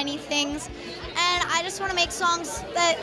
tiny things, and I just want to make songs that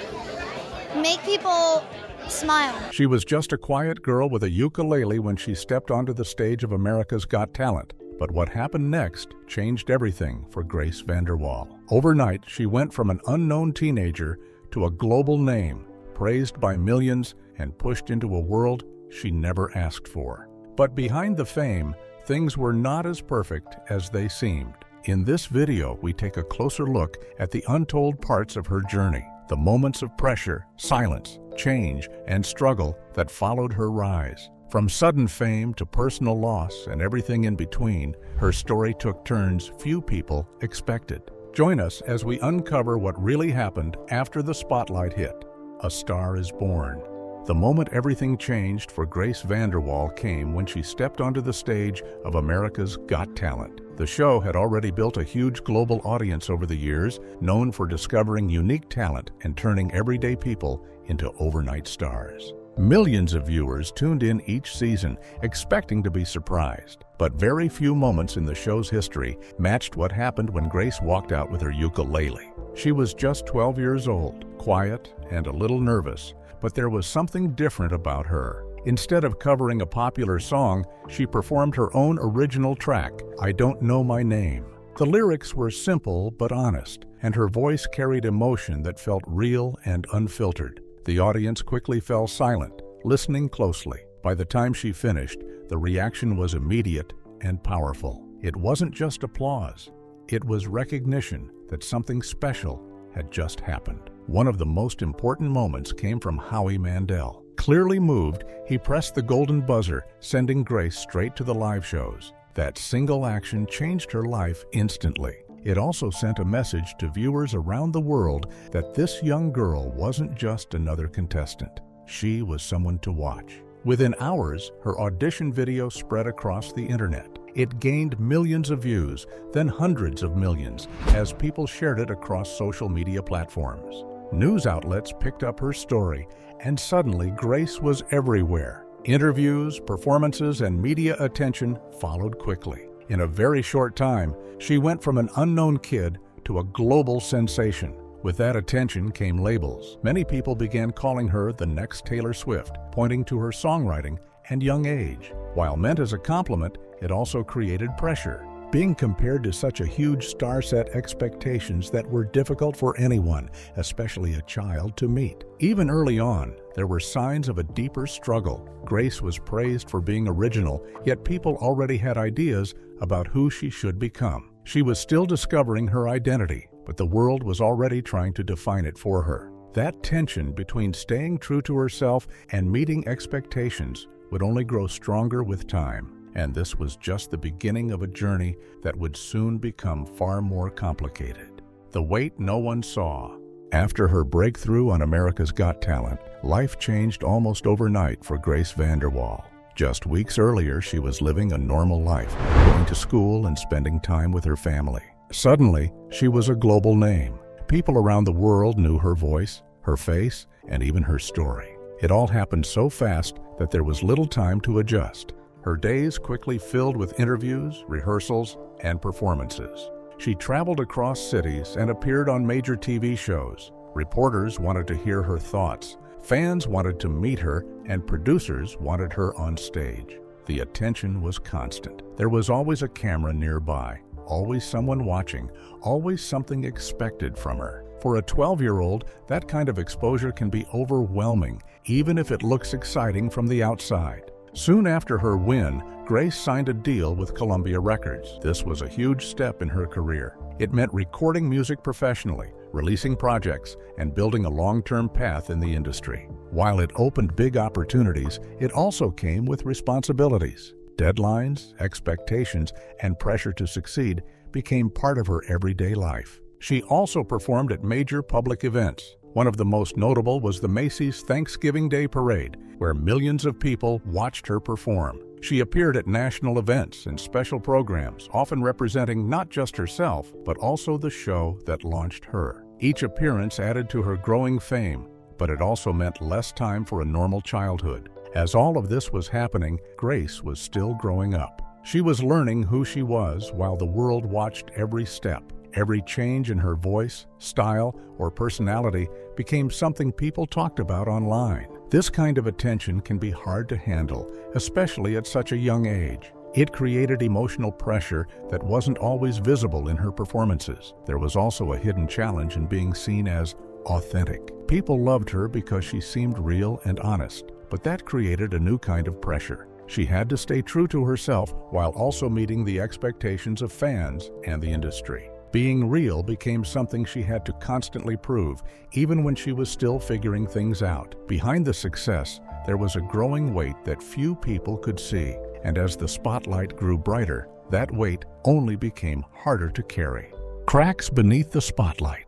make people smile. She was just a quiet girl with a ukulele when she stepped onto the stage of America's Got Talent. But what happened next changed everything for Grace VanderWaal. Overnight, she went from an unknown teenager to a global name, praised by millions and pushed into a world she never asked for. But behind the fame, things were not as perfect as they seemed. In this video, we take a closer look at the untold parts of her journey, the moments of pressure, silence, change, and struggle that followed her rise. From sudden fame to personal loss and everything in between, her story took turns few people expected. Join us as we uncover what really happened after the spotlight hit. A Star is Born. The moment everything changed for Grace VanderWaal came when she stepped onto the stage of America's Got Talent. The show had already built a huge global audience over the years, known for discovering unique talent and turning everyday people into overnight stars. Millions of viewers tuned in each season, expecting to be surprised. But very few moments in the show's history matched what happened when Grace walked out with her ukulele. She was just 12 years old, quiet and a little nervous, but there was something different about her. Instead of covering a popular song, she performed her own original track, I Don't Know My Name. The lyrics were simple but honest, and her voice carried emotion that felt real and unfiltered. The audience quickly fell silent, listening closely. By the time she finished, the reaction was immediate and powerful. It wasn't just applause. It was recognition that something special had just happened. One of the most important moments came from Howie Mandel. Clearly moved, he pressed the golden buzzer, sending Grace straight to the live shows. That single action changed her life instantly. It also sent a message to viewers around the world that this young girl wasn't just another contestant. She was someone to watch. Within hours, her audition video spread across the internet. It gained millions of views, then hundreds of millions, as people shared it across social media platforms. News outlets picked up her story, and suddenly Grace was everywhere. Interviews, performances, and media attention followed quickly. In a very short time, she went from an unknown kid to a global sensation. With that attention came labels. Many people began calling her the next Taylor Swift, pointing to her songwriting and young age. While meant as a compliment, it also created pressure. Being compared to such a huge star set expectations that were difficult for anyone, especially a child, to meet. Even early on, there were signs of a deeper struggle. Grace was praised for being original, yet people already had ideas about who she should become. She was still discovering her identity, but the world was already trying to define it for her. That tension between staying true to herself and meeting expectations would only grow stronger with time. And this was just the beginning of a journey that would soon become far more complicated. The wait no one saw. After her breakthrough on America's Got Talent, life changed almost overnight for Grace VanderWaal. Just weeks earlier, she was living a normal life, going to school and spending time with her family. Suddenly, she was a global name. People around the world knew her voice, her face, and even her story. It all happened so fast that there was little time to adjust. Her days quickly filled with interviews, rehearsals, and performances. She traveled across cities and appeared on major TV shows. Reporters wanted to hear her thoughts, fans wanted to meet her, and producers wanted her on stage. The attention was constant. There was always a camera nearby, always someone watching, always something expected from her. For a 12-year-old, that kind of exposure can be overwhelming, even if it looks exciting from the outside. Soon after her win, Grace signed a deal with Columbia Records. This was a huge step in her career. It meant recording music professionally, releasing projects, and building a long-term path in the industry. While it opened big opportunities, it also came with responsibilities. Deadlines, expectations, and pressure to succeed became part of her everyday life. She also performed at major public events. One of the most notable was the Macy's Thanksgiving Day Parade, where millions of people watched her perform. She appeared at national events and special programs, often representing not just herself, but also the show that launched her. Each appearance added to her growing fame, but it also meant less time for a normal childhood. As all of this was happening, Grace was still growing up. She was learning who she was while the world watched every step. Every change in her voice, style, or personality became something people talked about online. This kind of attention can be hard to handle, especially at such a young age. It created emotional pressure that wasn't always visible in her performances. There was also a hidden challenge in being seen as authentic. People loved her because she seemed real and honest, but that created a new kind of pressure. She had to stay true to herself while also meeting the expectations of fans and the industry. Being real became something she had to constantly prove, even when she was still figuring things out. Behind the success, there was a growing weight that few people could see, and as the spotlight grew brighter, that weight only became harder to carry. Cracks beneath the spotlight.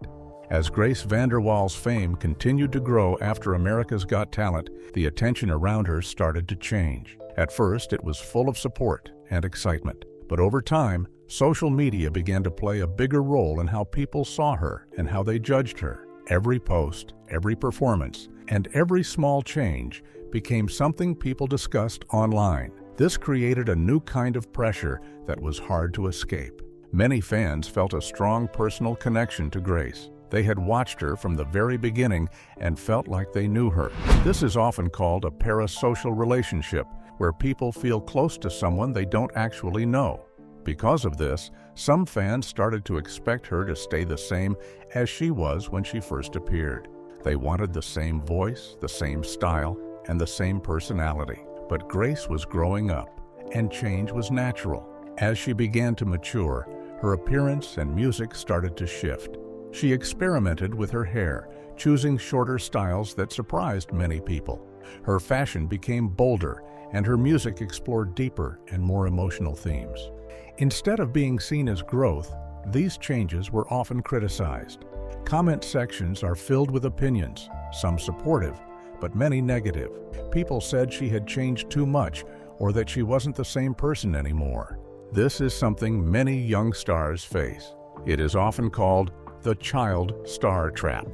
As Grace VanderWaal's fame continued to grow after America's Got Talent, the attention around her started to change. At first, it was full of support and excitement, but over time, social media began to play a bigger role in how people saw her and how they judged her. Every post, every performance, and every small change became something people discussed online. This created a new kind of pressure that was hard to escape. Many fans felt a strong personal connection to Grace. They had watched her from the very beginning and felt like they knew her. This is often called a parasocial relationship, where people feel close to someone they don't actually know. Because of this, some fans started to expect her to stay the same as she was when she first appeared. They wanted the same voice, the same style, and the same personality. But Grace was growing up, and change was natural. As she began to mature, her appearance and music started to shift. She experimented with her hair, choosing shorter styles that surprised many people. Her fashion became bolder, and her music explored deeper and more emotional themes. Instead of being seen as growth, these changes were often criticized. Comment sections are filled with opinions, some supportive, but many negative. People said she had changed too much or that she wasn't the same person anymore. This is something many young stars face. It is often called the child star trap.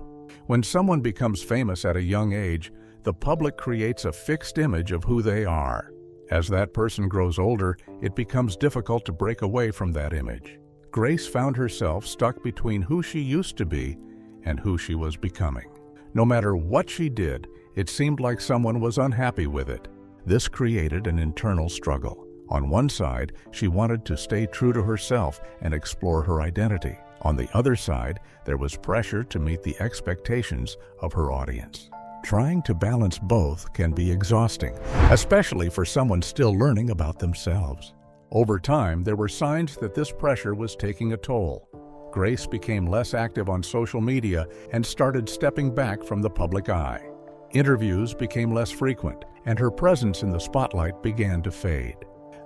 When someone becomes famous at a young age, the public creates a fixed image of who they are. As that person grows older, it becomes difficult to break away from that image. Grace found herself stuck between who she used to be and who she was becoming. No matter what she did, it seemed like someone was unhappy with it. This created an internal struggle. On one side, she wanted to stay true to herself and explore her identity. On the other side, there was pressure to meet the expectations of her audience. Trying to balance both can be exhausting, especially for someone still learning about themselves. Over time, there were signs that this pressure was taking a toll. Grace became less active on social media and started stepping back from the public eye. Interviews became less frequent, and her presence in the spotlight began to fade.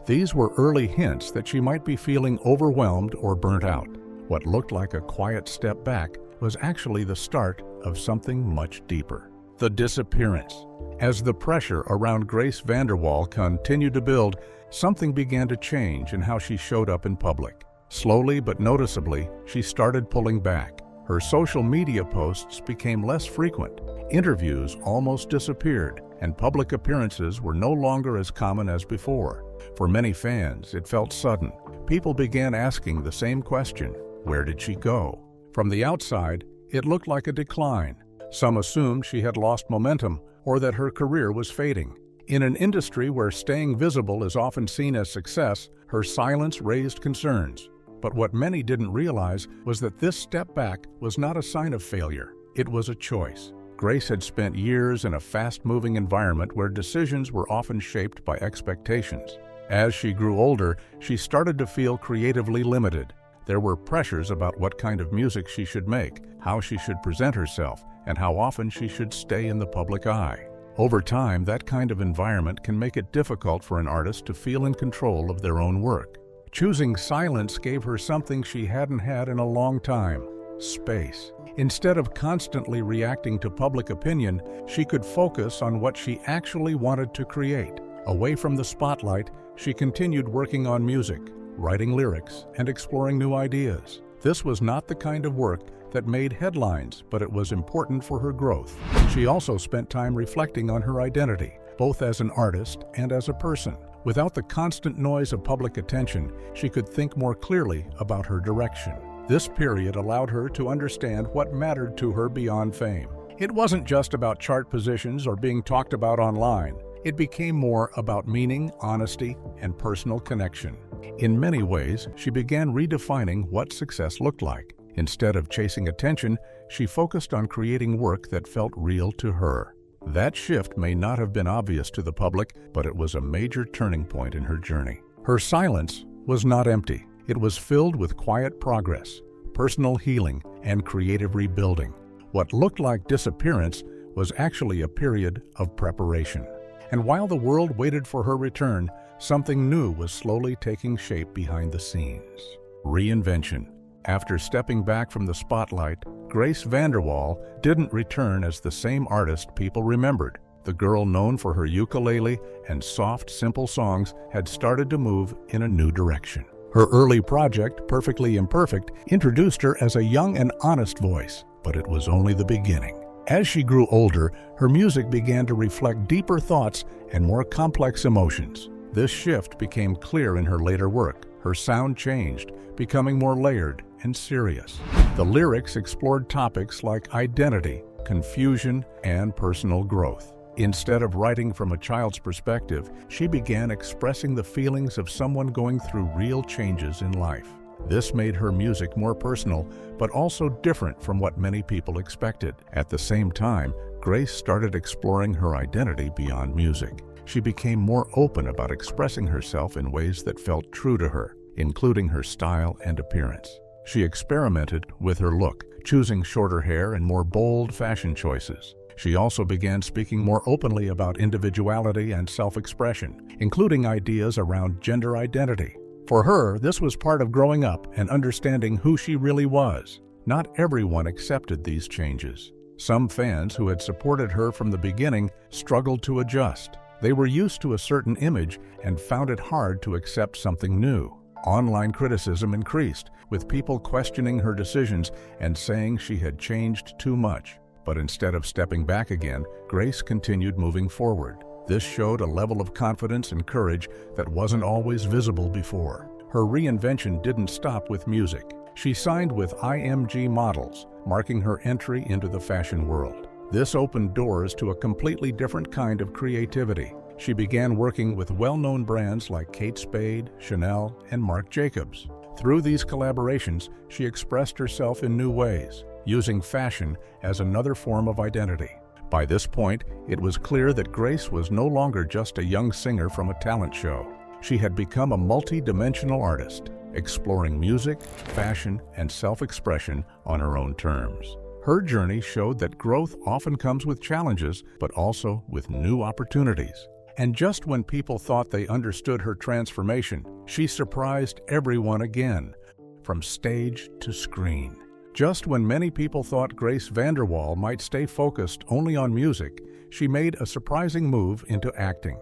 These were early hints that she might be feeling overwhelmed or burnt out. What looked like a quiet step back was actually the start of something much deeper. The disappearance. As the pressure around Grace VanderWaal continued to build, something began to change in how she showed up in public. Slowly but noticeably, she started pulling back. Her social media posts became less frequent. Interviews almost disappeared, and public appearances were no longer as common as before. For many fans, it felt sudden. People began asking the same question: where did she go? From the outside, it looked like a decline. Some assumed she had lost momentum or that her career was fading. In an industry where staying visible is often seen as success, her silence raised concerns. But what many didn't realize was that this step back was not a sign of failure. It was a choice. Grace had spent years in a fast-moving environment where decisions were often shaped by expectations. As she grew older, she started to feel creatively limited. There were pressures about what kind of music she should make, how she should present herself, and how often she should stay in the public eye. Over time, that kind of environment can make it difficult for an artist to feel in control of their own work. Choosing silence gave her something she hadn't had in a long time: space. Instead of constantly reacting to public opinion, she could focus on what she actually wanted to create. Away from the spotlight, she continued working on music, writing lyrics, and exploring new ideas. This was not the kind of work that made headlines, but it was important for her growth. She also spent time reflecting on her identity, both as an artist and as a person. Without the constant noise of public attention, she could think more clearly about her direction. This period allowed her to understand what mattered to her beyond fame. It wasn't just about chart positions or being talked about online. It became more about meaning, honesty, and personal connection. In many ways, she began redefining what success looked like. Instead of chasing attention, she focused on creating work that felt real to her. That shift may not have been obvious to the public, but it was a major turning point in her journey. Her silence was not empty. It was filled with quiet progress, personal healing, and creative rebuilding. What looked like disappearance was actually a period of preparation. And while the world waited for her return, something new was slowly taking shape behind the scenes. Reinvention. After stepping back from the spotlight, Grace VanderWaal didn't return as the same artist people remembered. The girl known for her ukulele and soft, simple songs had started to move in a new direction. Her early project, Perfectly Imperfect, introduced her as a young and honest voice, but it was only the beginning. As she grew older, her music began to reflect deeper thoughts and more complex emotions. This shift became clear in her later work. Her sound changed, becoming more layered and serious. The lyrics explored topics like identity, confusion, and personal growth. Instead of writing from a child's perspective, she began expressing the feelings of someone going through real changes in life. This made her music more personal, but also different from what many people expected. At the same time, Grace started exploring her identity beyond music. She became more open about expressing herself in ways that felt true to her, including her style and appearance. She experimented with her look, choosing shorter hair and more bold fashion choices. She also began speaking more openly about individuality and self-expression, including ideas around gender identity. For her, this was part of growing up and understanding who she really was. Not everyone accepted these changes. Some fans who had supported her from the beginning struggled to adjust. They were used to a certain image and found it hard to accept something new. Online criticism increased, with people questioning her decisions and saying she had changed too much. But instead of stepping back again, Grace continued moving forward. This showed a level of confidence and courage that wasn't always visible before. Her reinvention didn't stop with music. She signed with IMG Models, marking her entry into the fashion world. This opened doors to a completely different kind of creativity. She began working with well-known brands like Kate Spade, Chanel, and Marc Jacobs. Through these collaborations, she expressed herself in new ways, using fashion as another form of identity. By this point, it was clear that Grace was no longer just a young singer from a talent show. She had become a multi-dimensional artist, exploring music, fashion, and self-expression on her own terms. Her journey showed that growth often comes with challenges, but also with new opportunities. And just when people thought they understood her transformation, she surprised everyone again, from stage to screen. Just when many people thought Grace VanderWaal might stay focused only on music, she made a surprising move into acting.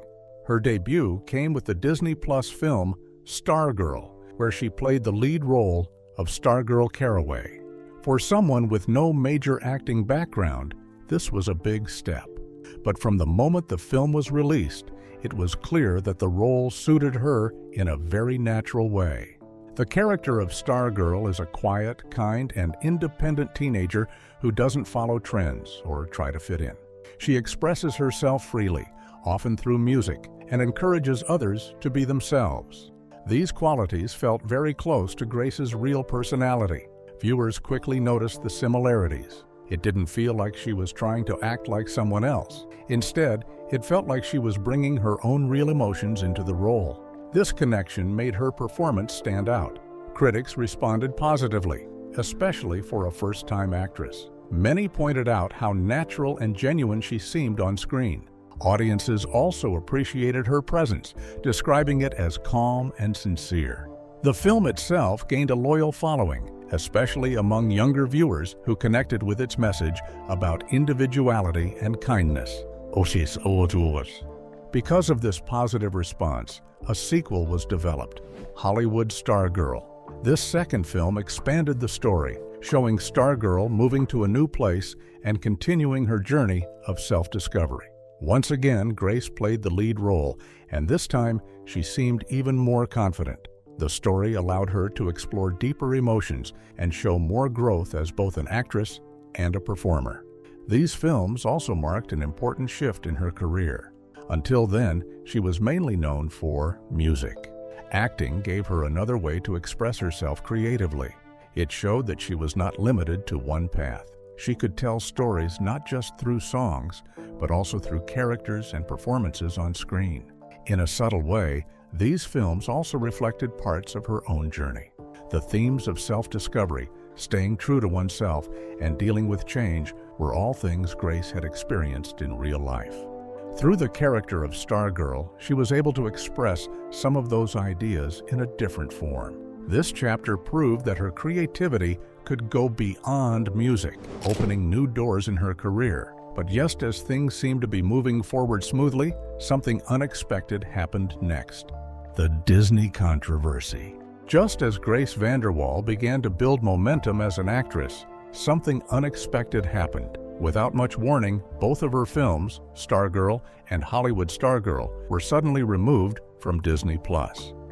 Her debut came with the Disney Plus film Stargirl, where she played the lead role of Stargirl Caraway. For someone with no major acting background, this was a big step. But from the moment the film was released, it was clear that the role suited her in a very natural way. The character of Stargirl is a quiet, kind, and independent teenager who doesn't follow trends or try to fit in. She expresses herself freely, often through music, and encourages others to be themselves. These qualities felt very close to Grace's real personality. Viewers quickly noticed the similarities. It didn't feel like she was trying to act like someone else. Instead, it felt like she was bringing her own real emotions into the role. This connection made her performance stand out. Critics responded positively, especially for a first-time actress. Many pointed out how natural and genuine she seemed on screen. Audiences also appreciated her presence, describing it as calm and sincere. The film itself gained a loyal following, especially among younger viewers who connected with its message about individuality and kindness. Because of this positive response, a sequel was developed, Hollywood Stargirl. This second film expanded the story, showing Stargirl moving to a new place and continuing her journey of self-discovery. Once again, Grace played the lead role, and this time she seemed even more confident. The story allowed her to explore deeper emotions and show more growth as both an actress and a performer. These films also marked an important shift in her career. Until then, she was mainly known for music. Acting gave her another way to express herself creatively. It showed that she was not limited to one path. She could tell stories not just through songs, but also through characters and performances on screen. In a subtle way, these films also reflected parts of her own journey. The themes of self-discovery, staying true to oneself, and dealing with change were all things Grace had experienced in real life. Through the character of Stargirl, she was able to express some of those ideas in a different form. This chapter proved that her creativity could go beyond music, opening new doors in her career. But just as things seemed to be moving forward smoothly, something unexpected happened next. The Disney controversy. Just as Grace VanderWaal began to build momentum as an actress, something unexpected happened. Without much warning, both of her films, Stargirl and Hollywood Stargirl, were suddenly removed from Disney+.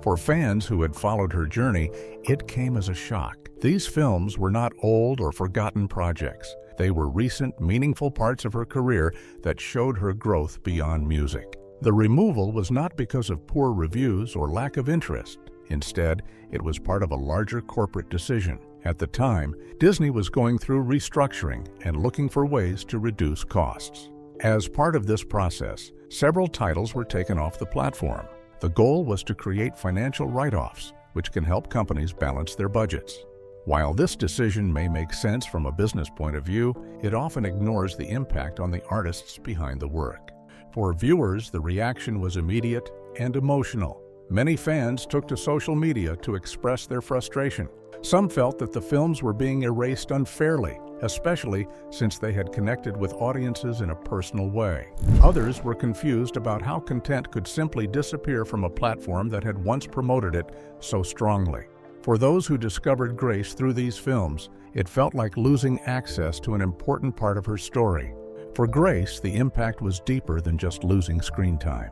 For fans who had followed her journey, it came as a shock. These films were not old or forgotten projects. They were recent, meaningful parts of her career that showed her growth beyond music. The removal was not because of poor reviews or lack of interest. Instead, it was part of a larger corporate decision. At the time, Disney was going through restructuring and looking for ways to reduce costs. As part of this process, several titles were taken off the platform. The goal was to create financial write-offs, which can help companies balance their budgets. While this decision may make sense from a business point of view, it often ignores the impact on the artists behind the work. For viewers, the reaction was immediate and emotional. Many fans took to social media to express their frustration. Some felt that the films were being erased unfairly, especially since they had connected with audiences in a personal way. Others were confused about how content could simply disappear from a platform that had once promoted it so strongly. For those who discovered Grace through these films, it felt like losing access to an important part of her story. For Grace, the impact was deeper than just losing screen time.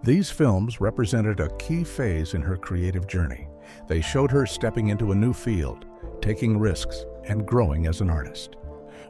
These films represented a key phase in her creative journey. They showed her stepping into a new field, taking risks, and growing as an artist.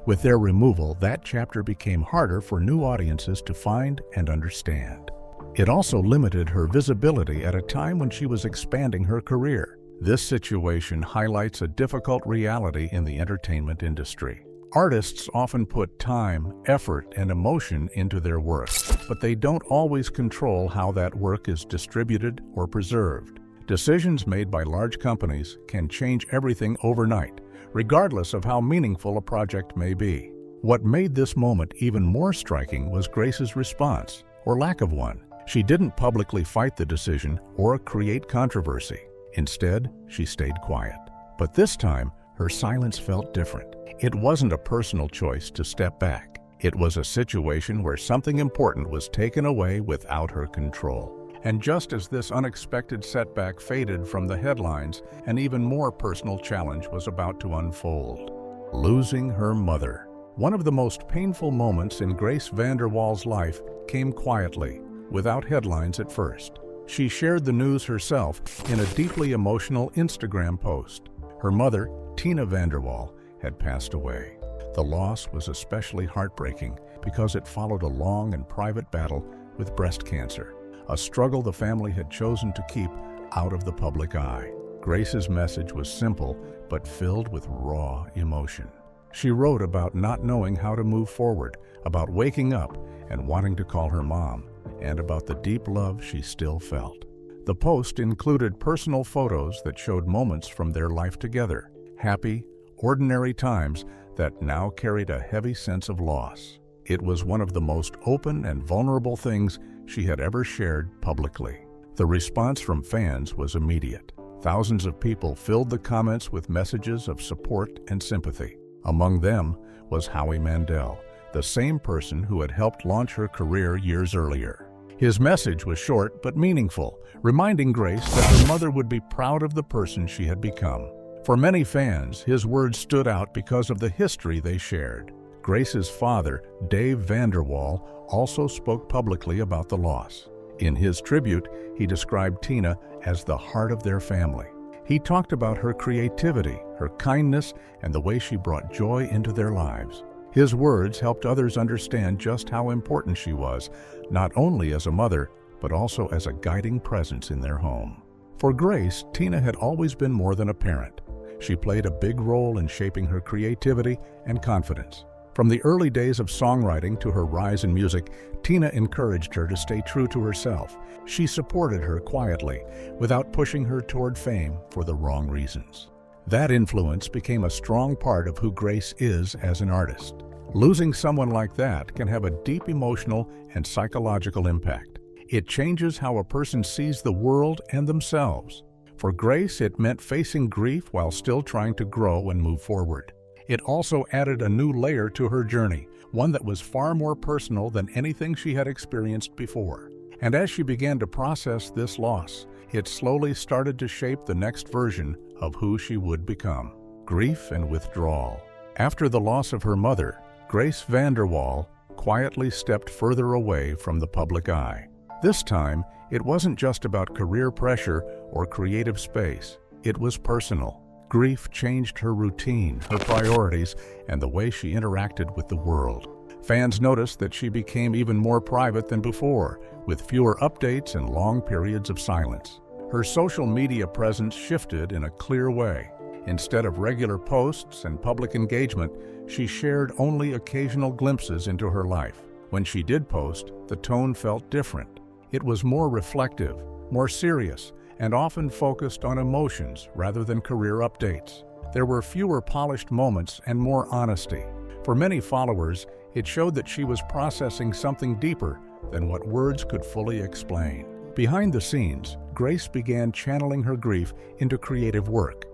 With their removal, that chapter became harder for new audiences to find and understand. It also limited her visibility at a time when she was expanding her career. This situation highlights a difficult reality in the entertainment industry. Artists often put time, effort, and emotion into their work, but they don't always control how that work is distributed or preserved. Decisions made by large companies can change everything overnight, regardless of how meaningful a project may be. What made this moment even more striking was Grace's response, or lack of one. She didn't publicly fight the decision or create controversy. Instead, she stayed quiet. But this time, her silence felt different. It wasn't a personal choice to step back. It was a situation where something important was taken away without her control. And just as this unexpected setback faded from the headlines, an even more personal challenge was about to unfold: losing her mother. One of the most painful moments in Grace VanderWaal's life came quietly, without headlines at first. She shared the news herself in a deeply emotional Instagram post. Her mother, Tina VanderWaal, had passed away. The loss was especially heartbreaking because it followed a long and private battle with breast cancer, a struggle the family had chosen to keep out of the public eye. Grace's message was simple, but filled with raw emotion. She wrote about not knowing how to move forward, about waking up and wanting to call her mom, and about the deep love she still felt. The post included personal photos that showed moments from their life together, happy, ordinary times that now carried a heavy sense of loss. It was one of the most open and vulnerable things she had ever shared publicly. The response from fans was immediate. Thousands of people filled the comments with messages of support and sympathy. Among them was Howie Mandel, the same person who had helped launch her career years earlier. His message was short but meaningful, reminding Grace that her mother would be proud of the person she had become. For many fans, his words stood out because of the history they shared. Grace's father, Dave VanderWaal, also spoke publicly about the loss. In his tribute, he described Tina as the heart of their family. He talked about her creativity, her kindness, and the way she brought joy into their lives. His words helped others understand just how important she was, not only as a mother, but also as a guiding presence in their home. For Grace, Tina had always been more than a parent. She played a big role in shaping her creativity and confidence. From the early days of songwriting to her rise in music, Tina encouraged her to stay true to herself. She supported her quietly, without pushing her toward fame for the wrong reasons. That influence became a strong part of who Grace is as an artist. Losing someone like that can have a deep emotional and psychological impact. It changes how a person sees the world and themselves. For Grace, it meant facing grief while still trying to grow and move forward. It also added a new layer to her journey, one that was far more personal than anything she had experienced before. And as she began to process this loss, it slowly started to shape the next version of who she would become. Grief and withdrawal. After the loss of her mother, Grace VanderWaal quietly stepped further away from the public eye. This time, it wasn't just about career pressure or creative space. It was personal. Grief changed her routine, her priorities, and the way she interacted with the world. Fans noticed that she became even more private than before, with fewer updates and long periods of silence. Her social media presence shifted in a clear way. Instead of regular posts and public engagement, she shared only occasional glimpses into her life. When she did post, the tone felt different. It was more reflective, more serious, and often focused on emotions rather than career updates. There were fewer polished moments and more honesty. For many followers, it showed that she was processing something deeper than what words could fully explain. Behind the scenes, Grace began channeling her grief into creative work.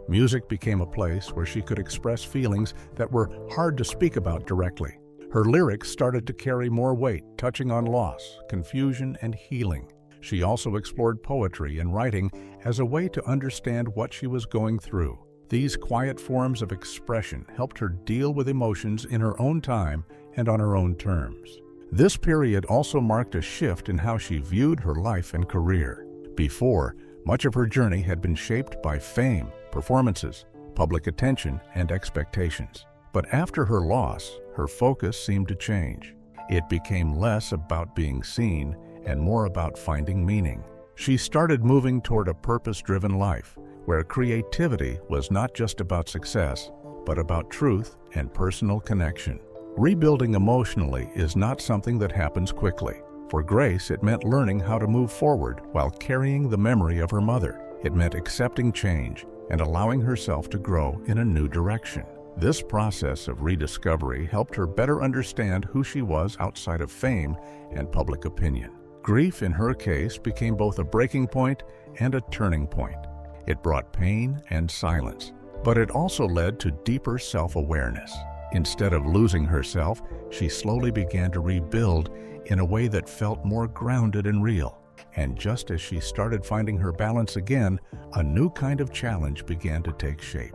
Music became a place where she could express feelings that were hard to speak about directly. Her lyrics started to carry more weight, touching on loss, confusion, and healing. She also explored poetry and writing as a way to understand what she was going through. These quiet forms of expression helped her deal with emotions in her own time and on her own terms. This period also marked a shift in how she viewed her life and career. Before, much of her journey had been shaped by fame, performances, public attention, and expectations. But after her loss, her focus seemed to change. It became less about being seen and more about finding meaning. She started moving toward a purpose-driven life, where creativity was not just about success, but about truth and personal connection. Rebuilding emotionally is not something that happens quickly. For Grace, it meant learning how to move forward while carrying the memory of her mother. It meant accepting change and allowing herself to grow in a new direction. This process of rediscovery helped her better understand who she was outside of fame and public opinion. Grief, in her case, became both a breaking point and a turning point. It brought pain and silence, but it also led to deeper self-awareness. Instead of losing herself, she slowly began to rebuild in a way that felt more grounded and real. And just as she started finding her balance again, a new kind of challenge began to take shape.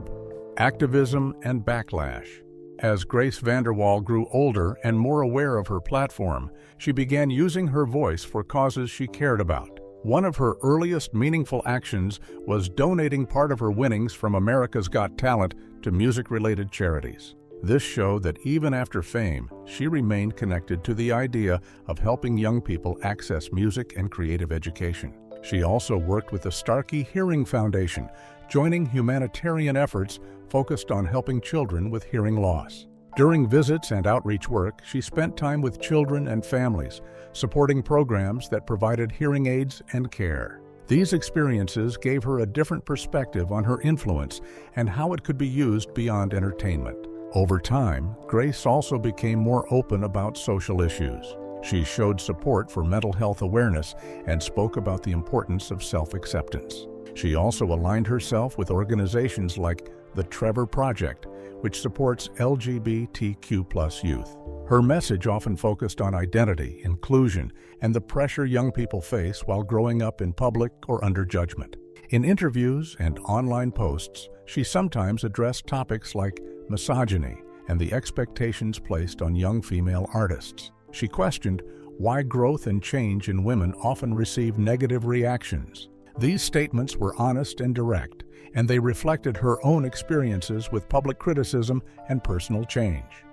Activism and backlash. As Grace VanderWaal grew older and more aware of her platform, she began using her voice for causes she cared about. One of her earliest meaningful actions was donating part of her winnings from America's Got Talent to music-related charities. This showed that even after fame, she remained connected to the idea of helping young people access music and creative education. She also worked with the Starkey Hearing Foundation, joining humanitarian efforts focused on helping children with hearing loss. During visits and outreach work, she spent time with children and families, supporting programs that provided hearing aids and care. These experiences gave her a different perspective on her influence and how it could be used beyond entertainment. Over time, Grace also became more open about social issues. She showed support for mental health awareness and spoke about the importance of self-acceptance. She also aligned herself with organizations like the Trevor Project, which supports LGBTQ+ youth. Her message often focused on identity, inclusion, and the pressure young people face while growing up in public or under judgment. In interviews and online posts, she sometimes addressed topics like misogyny and the expectations placed on young female artists. She questioned why growth and change in women often receive negative reactions. These statements were honest and direct, and they reflected her own experiences with public criticism and personal change.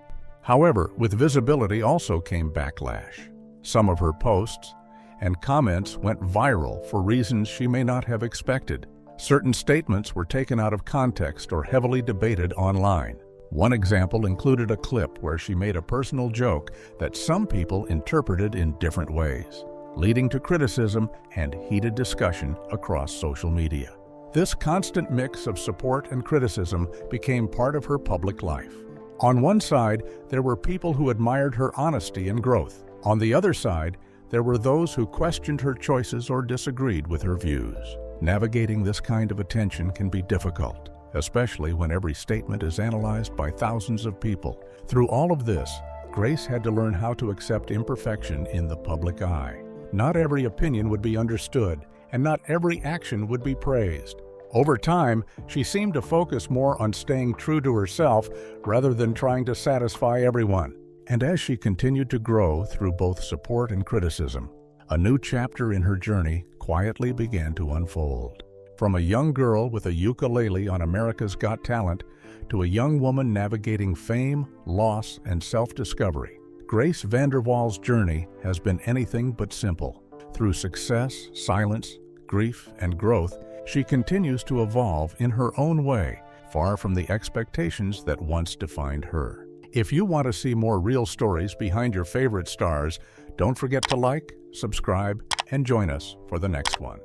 However, with visibility also came backlash. Some of her posts and comments went viral for reasons she may not have expected. Certain statements were taken out of context or heavily debated online. One example included a clip where she made a personal joke that some people interpreted in different ways, leading to criticism and heated discussion across social media. This constant mix of support and criticism became part of her public life. On one side, there were people who admired her honesty and growth. On the other side, there were those who questioned her choices or disagreed with her views. Navigating this kind of attention can be difficult, especially when every statement is analyzed by thousands of people. Through all of this, Grace had to learn how to accept imperfection in the public eye. Not every opinion would be understood, and not every action would be praised. Over time, she seemed to focus more on staying true to herself rather than trying to satisfy everyone. And as she continued to grow through both support and criticism, a new chapter in her journey quietly began to unfold. From a young girl with a ukulele on America's Got Talent to a young woman navigating fame, loss, and self-discovery, Grace VanderWaal's journey has been anything but simple. Through success, silence, grief, and growth, she continues to evolve in her own way, far from the expectations that once defined her. If you want to see more real stories behind your favorite stars, don't forget to like, subscribe, and join us for the next one.